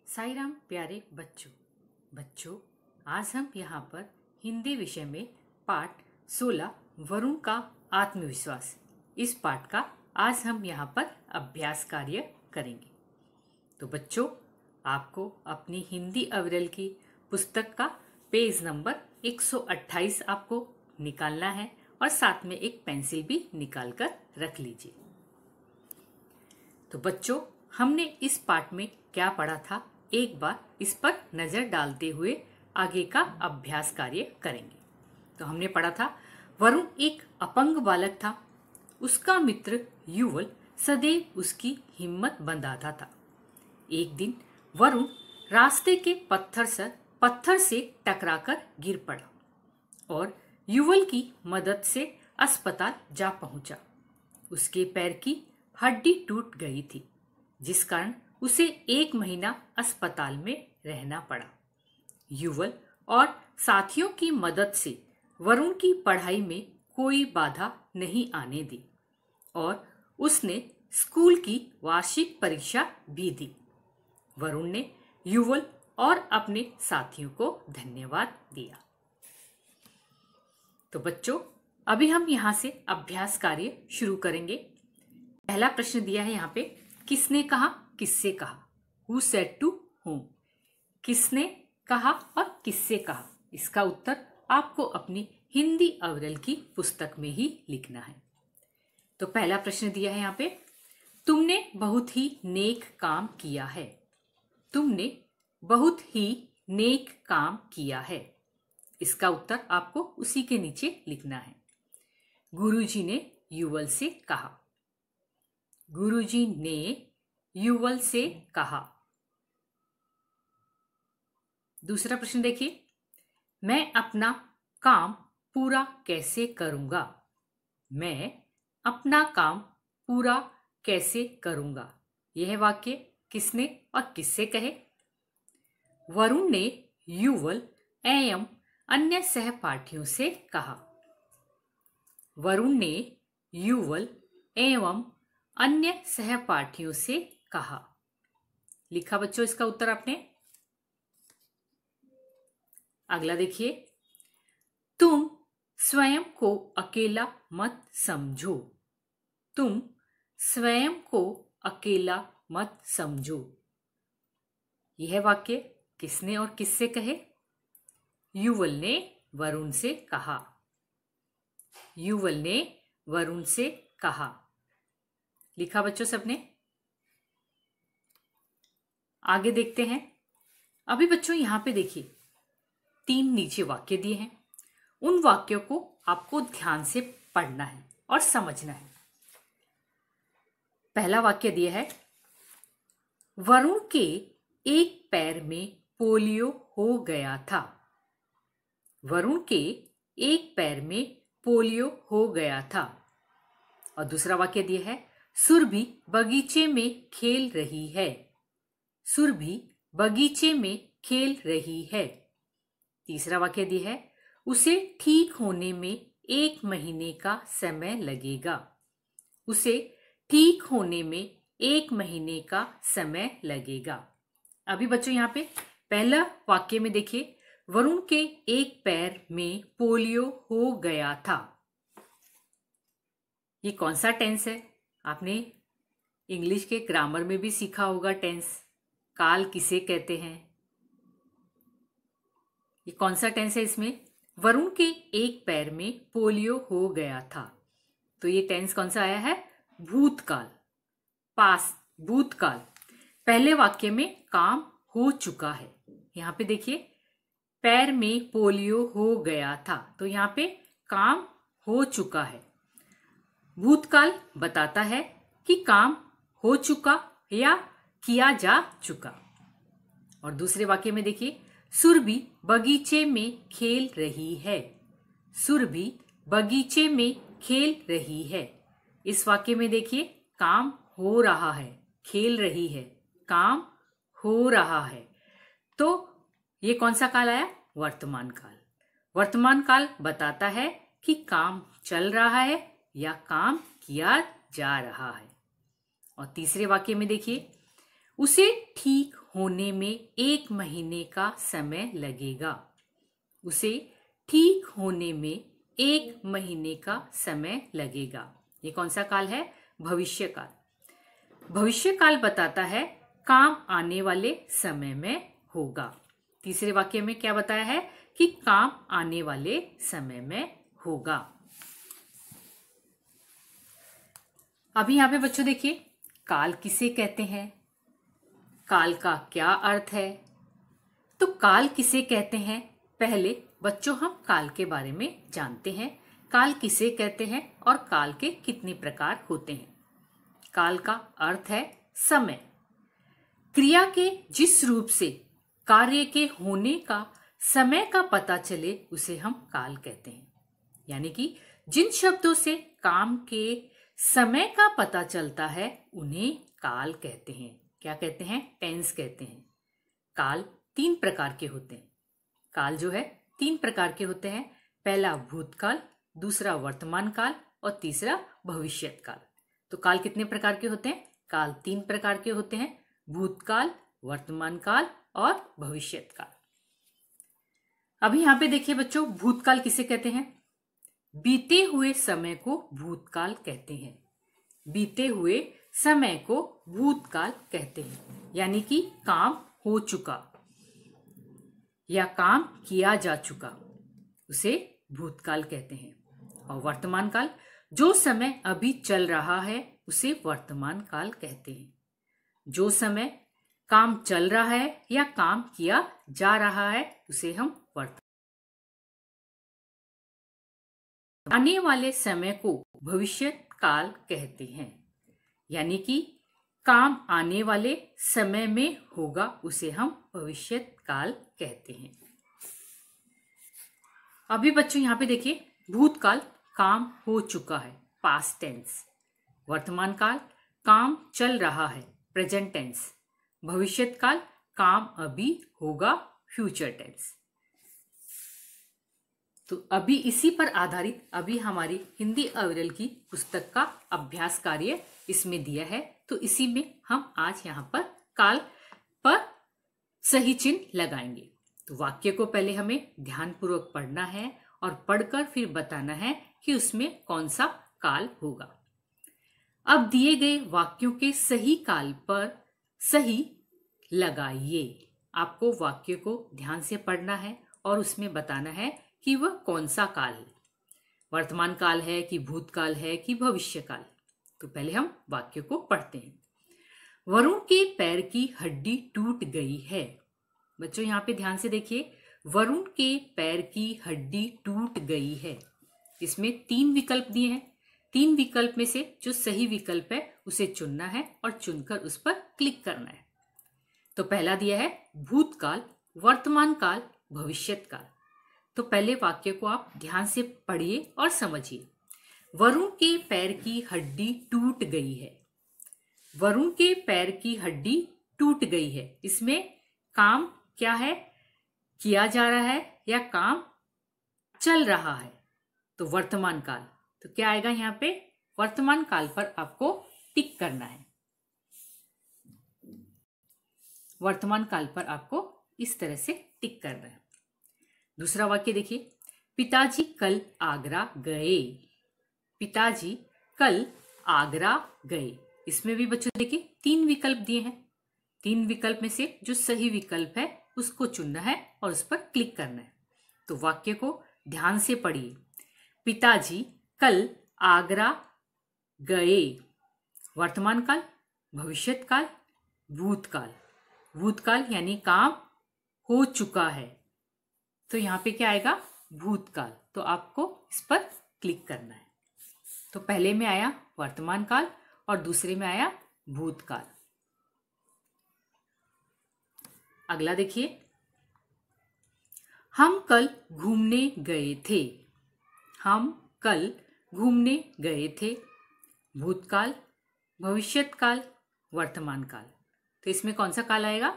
साई राम प्यारे बच्चों, आज हम यहाँ पर हिंदी विषय में पाठ 16 वरुण का आत्मविश्वास, इस पाठ का आज हम यहाँ पर अभ्यास कार्य करेंगे। तो बच्चों, आपको अपनी हिंदी अविरल की पुस्तक का पेज नंबर 128 आपको निकालना है और साथ में एक पेंसिल भी निकाल कर रख लीजिए। तो बच्चों, हमने इस पाठ में क्या पढ़ा था, एक बार इस पर नजर डालते हुए आगे का अभ्यास कार्य करेंगे। तो हमने पढ़ा था, वरुण एक अपंग बालक था। उसका मित्र युवल सदैव उसकी हिम्मत बंधाता था। एक दिन वरुण रास्ते के पत्थर से टकराकर गिर पड़ा और युवल की मदद से अस्पताल जा पहुंचा। उसके पैर की हड्डी टूट गई थी, जिस कारण उसे 1 महीना अस्पताल में रहना पड़ा। युवल और साथियों की मदद से वरुण की पढ़ाई में कोई बाधा नहीं आने दी और उसने स्कूल की वार्षिक परीक्षा भी दी। वरुण ने युवल और अपने साथियों को धन्यवाद दिया। तो बच्चों, अभी हम यहाँ से अभ्यास कार्य शुरू करेंगे। पहला प्रश्न दिया है यहाँ पे, किसने कहा, किससे कहा। Who said to whom? किसने कहा और किससे कहा, इसका उत्तर आपको अपनी हिंदी अविरल की पुस्तक में ही लिखना है। तो पहला प्रश्न दिया है यहाँ पे, तुमने बहुत ही नेक काम किया है। तुमने बहुत ही नेक काम किया है, इसका उत्तर आपको उसी के नीचे लिखना है। गुरुजी ने युवल से कहा। गुरुजी ने युवल से कहा। दूसरा प्रश्न देखिए, मैं अपना काम पूरा कैसे करूंगा। मैं अपना काम पूरा कैसे करूंगा, यह वाक्य किसने और किससे कहे। वरुण ने युवल एवं अन्य सहपाठियों से कहा। वरुण ने युवल एवं अन्य सहपाठियों से कहा। लिखा बच्चों इसका उत्तर आपने। अगला देखिए, तुम स्वयं को अकेला मत समझो। तुम स्वयं को अकेला मत समझो, यह वाक्य किसने और किससे कहे। युवल ने वरुण से कहा। युवल ने वरुण से कहा। लिखा बच्चों सबने। आगे देखते हैं। अभी बच्चों यहाँ पे देखिए, 3 नीचे वाक्य दिए हैं। उन वाक्यों को आपको ध्यान से पढ़ना है और समझना है। पहला वाक्य दिया है, वरुण के एक पैर में पोलियो हो गया था। वरुण के एक पैर में पोलियो हो गया था। और दूसरा वाक्य दिया है, सुरभि बगीचे में खेल रही है। सुरभि बगीचे में खेल रही है। तीसरा वाक्य दिया है, उसे ठीक होने में 1 महीने का समय लगेगा। उसे ठीक होने में 1 महीने का समय लगेगा। अभी बच्चों यहाँ पे पहला वाक्य में देखिए, वरुण के एक पैर में पोलियो हो गया था। ये कौन सा टेंस है, आपने इंग्लिश के ग्रामर में भी सीखा होगा टेंस। काल किसे कहते हैं, ये कौन सा टेंस है। इसमें वरुण के एक पैर में पोलियो हो गया था, तो ये टेंस कौन सा आया है, भूतकाल, पास्ट, भूतकाल। पहले वाक्य में काम हो चुका है। यहाँ पे देखिए, पैर में पोलियो हो गया था, तो यहाँ पे काम हो चुका है। भूतकाल बताता है कि काम हो चुका या किया जा चुका। और दूसरे वाक्य में देखिए, सुरभि बगीचे में खेल रही है। सुरभि बगीचे में खेल रही है। इस वाक्य में देखिए, काम हो रहा है, खेल रही है, काम हो रहा है। तो ये कौन सा काल आया, वर्तमान काल। वर्तमान काल बताता है कि काम चल रहा है या काम किया जा रहा है। और तीसरे वाक्य में देखिए, उसे ठीक होने में 1 महीने का समय लगेगा। उसे ठीक होने में 1 महीने का समय लगेगा। ये कौन सा काल है? भविष्य काल। भविष्य काल बताता है काम आने वाले समय में होगा। तीसरे वाक्य में क्या बताया है कि काम आने वाले समय में होगा। अभी यहां पे बच्चों देखिए, काल किसे कहते हैं, काल का क्या अर्थ है। तो काल किसे कहते हैं, पहले बच्चों हम काल के बारे में जानते हैं। काल किसे कहते हैं और काल के कितने प्रकार होते हैं। काल का अर्थ है समय। क्रिया के जिस रूप से कार्य के होने का समय का पता चले उसे हम काल कहते हैं। यानी कि जिन शब्दों से काम के समय का पता चलता है उन्हें काल कहते हैं। क्या कहते हैं? टेंस कहते हैं। काल 3 प्रकार के होते हैं। काल जो है 3 प्रकार के होते हैं। पहला भूतकाल, दूसरा वर्तमान काल और तीसरा भविष्यत काल। तो काल कितने प्रकार के होते हैं? काल 3 प्रकार के होते हैं, भूतकाल, वर्तमान काल और भविष्यत काल। अभी यहां पे देखिए बच्चों, भूतकाल किसे कहते हैं? बीते हुए समय को भूतकाल कहते हैं। बीते हुए समय को भूतकाल कहते हैं। यानी कि काम हो चुका या काम किया जा चुका उसे भूतकाल कहते हैं। और वर्तमान काल, जो समय अभी चल रहा है उसे वर्तमान काल कहते हैं। जो समय काम चल रहा है या काम किया जा रहा है उसे हम आने वाले समय को भविष्य काल कहते हैं। यानी कि काम आने वाले समय में होगा उसे हम भविष्य काल कहते हैं। अभी बच्चों यहां पे देखिए, भूतकाल काम हो चुका है, पास्ट टेंस। वर्तमान काल काम चल रहा है, प्रेजेंट टेंस। भविष्य काल काम अभी होगा, फ्यूचर टेंस। तो अभी इसी पर आधारित अभी हमारी हिंदी अविरल की पुस्तक का अभ्यास कार्य इसमें दिया है। तो इसी में हम आज यहाँ पर काल पर सही चिन्ह लगाएंगे। तो वाक्य को पहले हमें ध्यानपूर्वक पढ़ना है और पढ़कर फिर बताना है कि उसमें कौन सा काल होगा। अब दिए गए वाक्यों के सही काल पर सही लगाइए। आपको वाक्य को ध्यान से पढ़ना है और उसमें बताना है कि वह कौन सा काल है, वर्तमान काल है कि भूतकाल है कि भविष्य काल। तो पहले हम वाक्य को पढ़ते हैं। वरुण के पैर की हड्डी टूट गई है। बच्चों यहाँ पे ध्यान से देखिए, वरुण के पैर की हड्डी टूट गई है। इसमें 3 विकल्प दिए हैं। 3 विकल्प में से जो सही विकल्प है उसे चुनना है और चुनकर उस पर क्लिक करना है। तो पहला दिया है भूतकाल, वर्तमान काल, भविष्यत काल। तो पहले वाक्य को आप ध्यान से पढ़िए और समझिए। वरुण के पैर की हड्डी टूट गई है। वरुण के पैर की हड्डी टूट गई है। इसमें काम क्या है? किया जा रहा है या काम चल रहा है? तो वर्तमान काल। तो क्या आएगा यहाँ पे? वर्तमान काल पर आपको टिक करना है। वर्तमान काल पर आपको इस तरह से टिक करना है। दूसरा वाक्य देखिए, पिताजी कल आगरा गए। पिताजी कल आगरा गए। इसमें भी बच्चों देखिए 3 विकल्प दिए हैं। 3 विकल्प में से जो सही विकल्प है उसको चुनना है और उस पर क्लिक करना है। तो वाक्य को ध्यान से पढ़िए। पिताजी कल आगरा गए। वर्तमान काल, भविष्यत काल, भूतकाल। भूतकाल यानी काम हो चुका है। तो यहाँ पे क्या आएगा? भूतकाल। तो आपको इस पर क्लिक करना है। तो पहले में आया वर्तमान काल और दूसरे में आया भूतकाल। अगला देखिए, हम कल घूमने गए थे। हम कल घूमने गए थे। भूतकाल, भविष्यत काल, वर्तमान काल। तो इसमें कौन सा काल आएगा?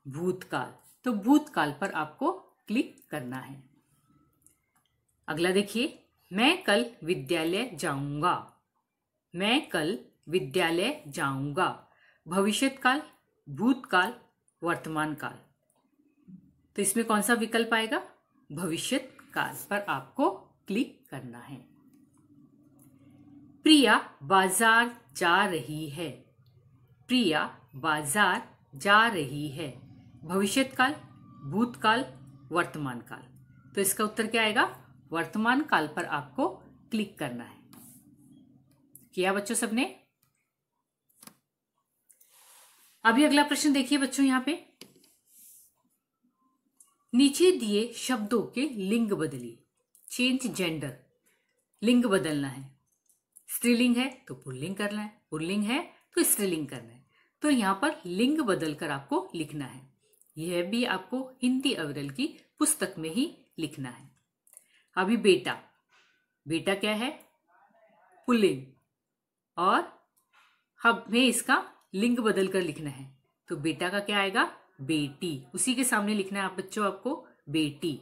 भूतकाल। तो भूतकाल पर आपको क्लिक करना है। अगला देखिए, मैं कल विद्यालय जाऊंगा। मैं कल विद्यालय जाऊंगा। भविष्यत काल, भूतकाल, वर्तमान काल। तो इसमें कौन सा विकल्प आएगा? भविष्यत काल पर आपको क्लिक करना है। प्रिया बाजार जा रही है। प्रिया बाजार जा रही है। भविष्यत काल, भूतकाल, वर्तमान काल। तो इसका उत्तर क्या आएगा? वर्तमान काल पर आपको क्लिक करना है। किया बच्चों सबने? अभी अगला प्रश्न देखिए बच्चों, यहां पे नीचे दिए शब्दों के लिंग बदलिए। चेंज जेंडर, लिंग बदलना है। स्त्रीलिंग है तो पुल्लिंग करना है, पुल्लिंग है तो स्त्रीलिंग करना है। तो यहां पर लिंग बदलकर आपको लिखना है। यह भी आपको हिंदी अविरल की पुस्तक में ही लिखना है। अभी बेटा, बेटा क्या है? पुल्लिंग, और हमें इसका लिंग बदलकर लिखना है। तो बेटा का क्या आएगा? बेटी। उसी के सामने लिखना है आप बच्चों, आपको बेटी।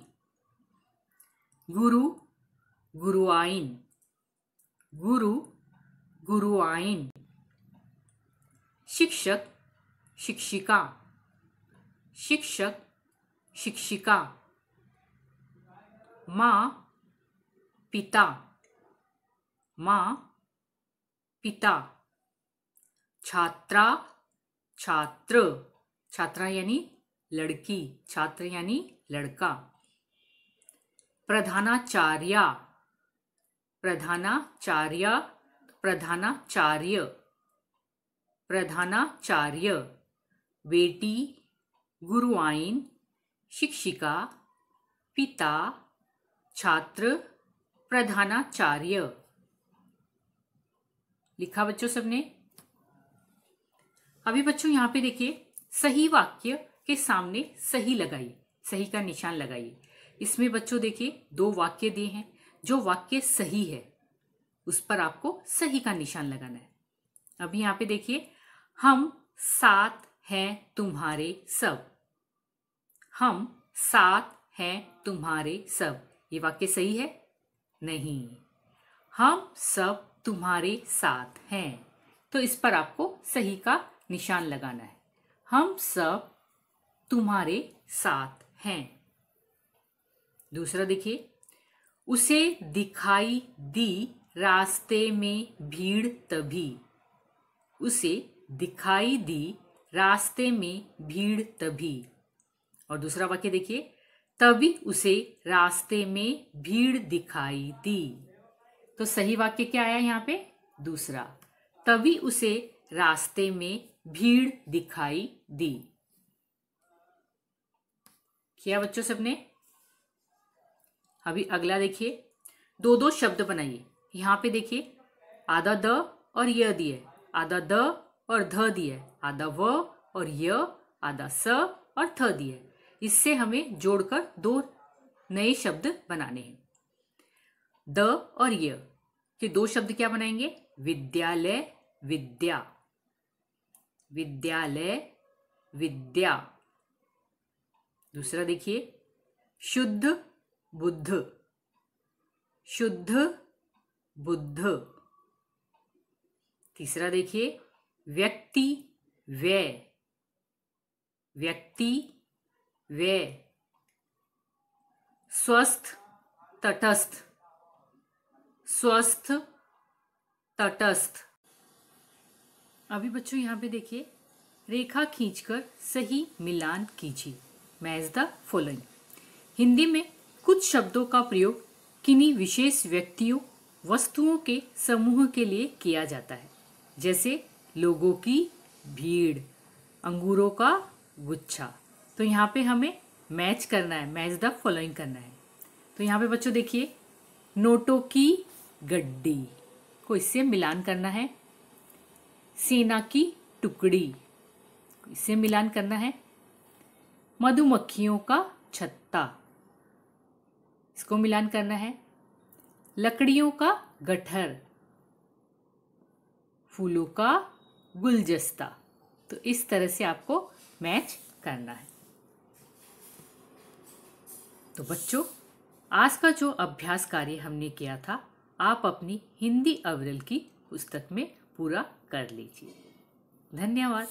गुरु, गुरुआइन, गुरु, गुरुआइन। शिक्षक, शिक्षिका, शिक्षक, शिक्षिका। माँ, पिता, माँ, पिता। छात्रा, छात्र, छात्रा यानी लड़की, छात्र यानी लड़का। प्रधानाचार्य, प्रधानाचार्य, प्रधानाचार्य, प्रधानाचार्य। बेटी, गुरुआइन, शिक्षिका, पिता, छात्र, प्रधानाचार्य। लिखा बच्चों सबने? अभी बच्चों यहां पे देखिए, सही वाक्य के सामने सही लगाइए, सही का निशान लगाइए। इसमें बच्चों देखिए 2 वाक्य दिए हैं। जो वाक्य सही है उस पर आपको सही का निशान लगाना है। अभी यहां पे देखिए, हम साथ हैं तुम्हारे सब। हम साथ हैं तुम्हारे सब। ये वाक्य सही है? नहीं। हम सब तुम्हारे साथ हैं, तो इस पर आपको सही का निशान लगाना है। हम सब तुम्हारे साथ हैं। दूसरा देखिए, उसे दिखाई दी रास्ते में भीड़ तभी। उसे दिखाई दी रास्ते में भीड़ तभी। और दूसरा वाक्य देखिए, तभी उसे रास्ते में भीड़ दिखाई दी। तो सही वाक्य क्या आया यहाँ पे? दूसरा, तभी उसे रास्ते में भीड़ दिखाई दी। किया बच्चों सबने? अभी अगला देखिए, 2 शब्द बनाइए। यहाँ पे देखिए, आधा द और य दिए, आधा द और ध दिए, आधा व और य, आधा स और थ दिए। इससे हमें जोड़कर 2 नए शब्द बनाने हैं। द और य के 2 शब्द क्या बनाएंगे? विद्यालय, विद्या। विद्यालय, विद्या। दूसरा देखिए, शुद्ध, बुद्ध। शुद्ध, बुद्ध। तीसरा देखिए, व्यक्ति, व्यय। व्यक्ति, व्यय। स्वस्थ, तटस्थ। स्वस्थ, तटस्थ। अभी बच्चों यहाँ पे देखिए, रेखा खींचकर सही मिलान कीजिए। Match the following. हिंदी में कुछ शब्दों का प्रयोग किन्हीं विशेष व्यक्तियों, वस्तुओं के समूह के लिए किया जाता है, जैसे लोगों की भीड़, अंगूरों का गुच्छा। तो यहाँ पे हमें मैच करना है, मैच द फॉलोइंग करना है। तो यहाँ पे बच्चों देखिए, नोटों की गड्डी को इससे मिलान करना है। सेना की टुकड़ी, इससे मिलान करना है। मधुमक्खियों का छत्ता, इसको मिलान करना है। लकड़ियों का गट्ठर, फूलों का गुलदस्ता। तो इस तरह से आपको मैच करना है। तो बच्चों, आज का जो अभ्यास कार्य हमने किया था, आप अपनी हिंदी अविरल की पुस्तक में पूरा कर लीजिए। धन्यवाद।